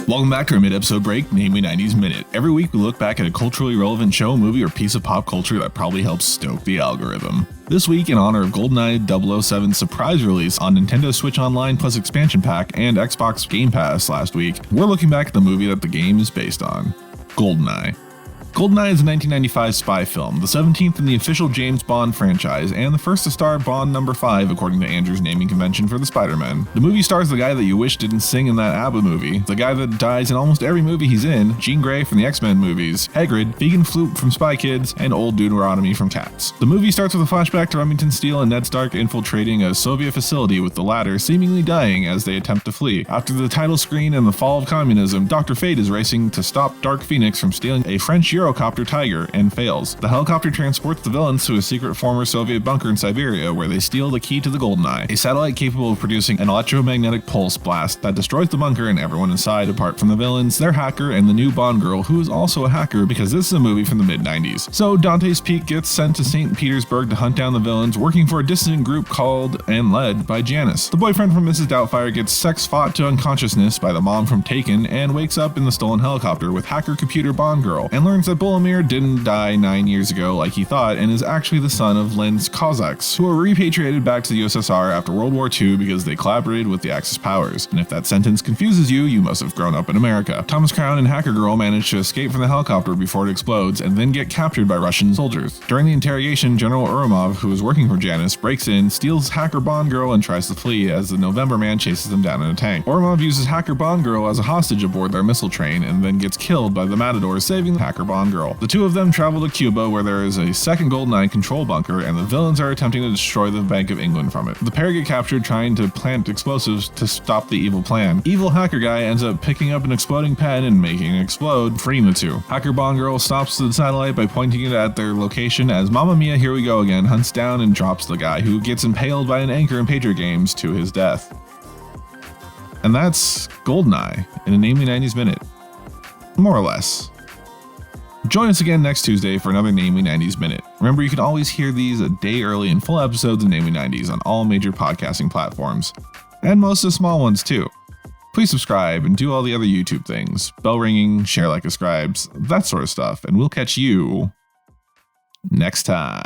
Welcome back to our mid-episode break, namely 90s Minute. Every week we look back at a culturally relevant show, movie, or piece of pop culture that probably helps stoke the algorithm. This week, in honor of Goldeneye 007's surprise release on Nintendo Switch Online Plus Expansion Pack and Xbox Game Pass last week, we're looking back at the movie that the game is based on, Goldeneye. Goldeneye is a 1995 spy film, the 17th in the official James Bond franchise, and the first to star Bond number 5 according to Andrew's naming convention for the Spider-Man. The movie stars the guy that you wish didn't sing in that ABBA movie, the guy that dies in almost every movie he's in, Jean Grey from the X-Men movies, Hagrid, Vegan Flute from Spy Kids, and Old Deuteronomy from Cats. The movie starts with a flashback to Remington Steele and Ned Stark infiltrating a Soviet facility, with the latter seemingly dying as they attempt to flee. After the title screen and the fall of communism, Dr. Fate is racing to stop Dark Phoenix from stealing a French Eurocopter Tiger and fails. The helicopter transports the villains to a secret former Soviet bunker in Siberia where they steal the key to the Goldeneye, a satellite capable of producing an electromagnetic pulse blast that destroys the bunker and everyone inside apart from the villains, their hacker, and the new Bond girl who is also a hacker because this is a movie from the mid-90s. So Dante's Peak gets sent to St. Petersburg to hunt down the villains, working for a dissident group called and led by Janice. The boyfriend from Mrs. Doubtfire gets sex-fought to unconsciousness by the mom from Taken and wakes up in the stolen helicopter with hacker computer Bond girl and learns that Bolomir didn't die 9 years ago like he thought and is actually the son of Len's Cossacks, who were repatriated back to the USSR after World War II because they collaborated with the Axis powers. And if that sentence confuses you, you must have grown up in America. Thomas Crown and Hacker Girl manage to escape from the helicopter before it explodes and then get captured by Russian soldiers. During the interrogation, General Urumov, who is working for Janice, breaks in, steals Hacker Bond Girl, and tries to flee as the November Man chases them down in a tank. Urumov uses Hacker Bond Girl as a hostage aboard their missile train and then gets killed by the Matador, saving Hacker Bond Girl. The two of them travel to Cuba, where there is a second Goldeneye control bunker and the villains are attempting to destroy the Bank of England from it. The pair get captured trying to plant explosives to stop the evil plan. Evil hacker guy ends up picking up an exploding pen and making it explode, freeing the two. Hacker Bond Girl stops the satellite by pointing it at their location as Mamma Mia Here We Go Again hunts down and drops the guy who gets impaled by an anchor in Patriot Games to his death. And that's Goldeneye in a Namely 90s Minute. More or less. Join us again next Tuesday for another Namely 90s Minute. Remember, you can always hear these a day early in full episodes of Namely 90s on all major podcasting platforms. And most of the small ones too. Please subscribe and do all the other YouTube things. Bell ringing, share like a scribes, that sort of stuff. And we'll catch you next time.